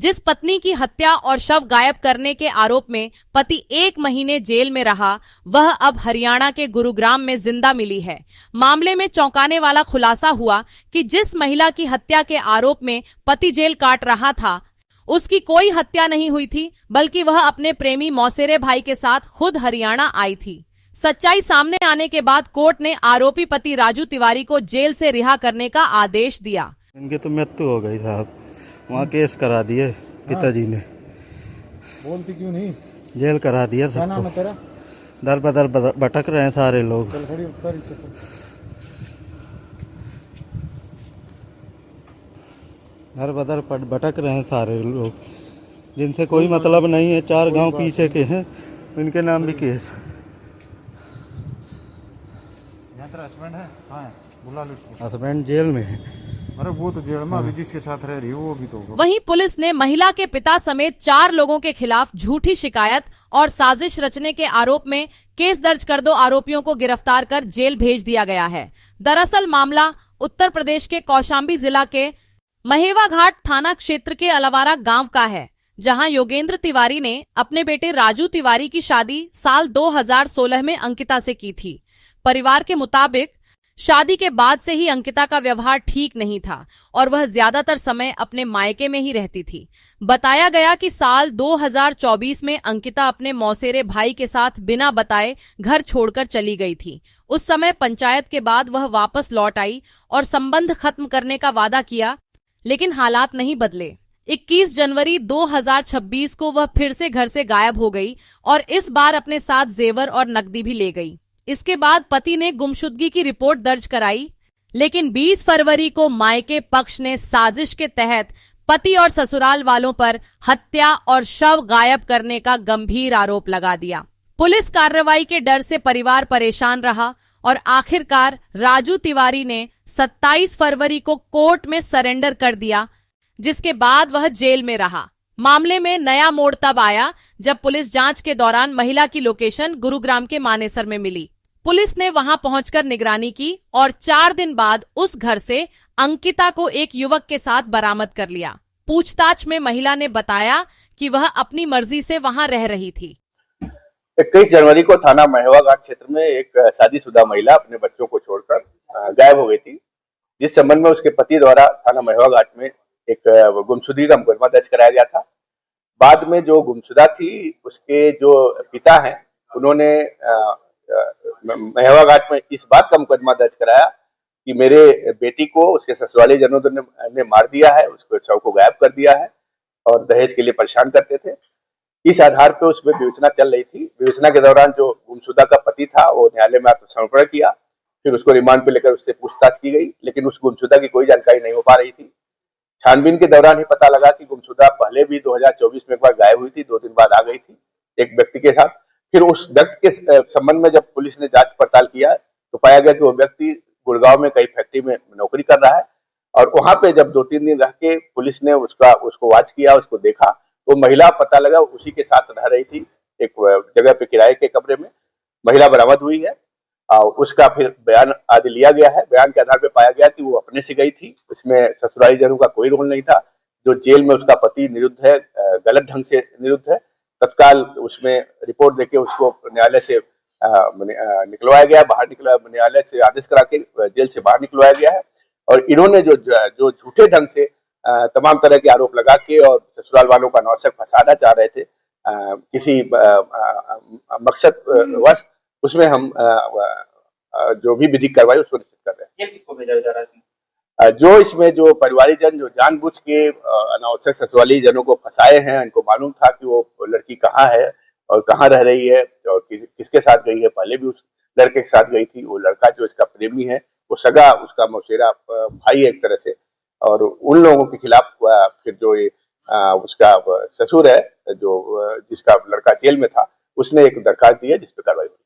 जिस पत्नी की हत्या और शव गायब करने के आरोप में पति 1 महीने जेल में रहा, वह अब हरियाणा के गुरुग्राम में जिंदा मिली है। मामले में चौंकाने वाला खुलासा हुआ कि जिस महिला की हत्या के आरोप में पति जेल काट रहा था, उसकी कोई हत्या नहीं हुई थी, बल्कि वह अपने प्रेमी मौसेरे भाई के साथ खुद हरियाणा आई थी। सच्चाई सामने आने के बाद कोर्ट ने आरोपी पति राजू तिवारी को जेल से रिहा करने का आदेश दिया। इनकी तो मृत्यु हो गई साहब, वहाँ केस करा दिए पिताजी ने। बोलती क्यों नहीं? जेल करा दिया। क्या नाम है तेरा? दर बदर भटक रहे हैं सारे लोग। चल खड़ी दर बदर भटक रहे हैं सारे लोग, जिनसे कोई मतलब नहीं है। 4 गांव पीछे के हैं, इनके नाम भी केस। यहाँ तेरा हस्बैंड है? हाँ, बुला लो उसको। हस्बैंड जेल में है। अरे वो तो जेल में अभी जिसके साथ रह रही है वो भी तो। वहीं पुलिस ने महिला के पिता समेत 4 लोगों के खिलाफ झूठी शिकायत और साजिश रचने के आरोप में केस दर्ज कर 2 आरोपियों को गिरफ्तार कर जेल भेज दिया गया है। दरअसल मामला उत्तर प्रदेश के कौशाम्बी जिला के महेवा घाट थाना क्षेत्र के अलवारा गांव का है, जहां योगेंद्र तिवारी ने अपने बेटे राजू तिवारी की शादी साल 2016 में अंकिता से की थी। परिवार के मुताबिक शादी के बाद से ही अंकिता का व्यवहार ठीक नहीं था और वह ज्यादातर समय अपने मायके में ही रहती थी। बताया गया कि साल 2024 में अंकिता अपने मौसेरे भाई के साथ बिना बताए घर छोड़कर चली गई थी। उस समय पंचायत के बाद वह वापस लौट आई और संबंध खत्म करने का वादा किया, लेकिन हालात नहीं बदले। 21 जनवरी 2026 को वह फिर से घर से गायब हो गई और इस बार अपने साथ जेवर और नकदी भी ले गई। इसके बाद पति ने गुमशुदगी की रिपोर्ट दर्ज कराई, लेकिन 20 फरवरी को मायके पक्ष ने साजिश के तहत पति और ससुराल वालों पर हत्या और शव गायब करने का गंभीर आरोप लगा दिया। पुलिस कार्रवाई के डर से परिवार परेशान रहा और आखिरकार राजू तिवारी ने 27 फरवरी को कोर्ट में सरेंडर कर दिया, जिसके बाद वह जेल में रहा। मामले में नया मोड़ तब आया जब पुलिस जांच के दौरान महिला की लोकेशन गुरुग्राम के मानेसर में मिली। पुलिस ने वहां पहुंचकर निगरानी की और 4 दिन बाद उस घर से अंकिता को एक युवक के साथ बरामद कर लिया। पूछताछ में महिला ने बताया कि वह अपनी मर्जी से वहां रह रही थी। 21 जनवरी को थाना महेवा घाट क्षेत्र में एक शादीशुदा महिला अपने बच्चों को छोड़कर गायब हो गई थी, जिस संबंध में उसके पति द्वारा थाना महेवा घाट में एक गुमशुदगी का मुकदमा दर्ज कराया गया था। बाद में जो गुमशुदा थी उसके जो पिता हैं, उन्होंने महेवा घाट में इस बात का मुकदमा दर्ज कराया कि मेरे बेटी को उसके ससुराली जनों ने मार दिया है, उसको शव को गायब कर दिया है और दहेज के लिए परेशान करते थे। इस आधार पर उसमें विवेचना चल रही थी। विवेचना के दौरान जो गुमशुदा का पति था वो न्यायालय में आत्मसमर्पण किया, फिर उसको रिमांड पे लेकर उससे पूछताछ की गई, लेकिन उस गुमशुदा की कोई जानकारी नहीं हो पा रही थी। छानबीन के दौरान ही पता लगा कि गुमशुदा पहले भी 2024 में एक बार गायब हुई थी, 2 दिन बाद आ गई थी एक व्यक्ति के साथ। फिर उस व्यक्ति के संबंध में जब पुलिस ने जांच पड़ताल किया तो पाया गया कि वो व्यक्ति गुड़गांव में कई फैक्ट्री में नौकरी कर रहा है और वहां पे जब 2-3 दिन रह के पुलिस ने उसको वॉच किया, उसको देखा, तो महिला पता लगा उसी के साथ रह रही थी। एक जगह पे किराए के कमरे में महिला बरामद हुई है और उसका फिर बयान आदि लिया गया है। बयान के आधार पर पाया गया कि वो अपने से गई थी, उसमें ससुराली जनों का कोई रोल नहीं था। जो जेल में उसका पति निरुद्ध है, गलत ढंग से निरुद्ध है, तत्काल उसमें रिपोर्ट देके उसको न्यायालय से निकलवाया गया, न्यायालय से आदेश करा के जेल से बाहर निकलवाया गया है। और इन्होंने जो झूठे ढंग से तमाम तरह के आरोप लगा के और ससुराल वालों का नौशक फंसाना चाह रहे थे किसी मकसद वश, उसमें हम जो भी विधिक कार्रवाई उसको निश्चित कर रहे हैं। किसको भेजा जा रहा है? जो इसमें जो परिवारीजन जो जानबूझ के अनावश्यक ससुराली जनों को फंसाए हैं, इनको मालूम था कि वो लड़की कहाँ है और कहाँ रह रही है और किसके साथ गई है। पहले भी उस लड़के के साथ गई थी। वो लड़का जो इसका प्रेमी है, वो सगा उसका मौसेरा भाई है एक तरह से, और उन लोगों के खिलाफ फिर जो ये उसका ससुर है, जो जिसका लड़का जेल में था, उसने एक दरखास्त दी है जिस पर कार्रवाई हुई।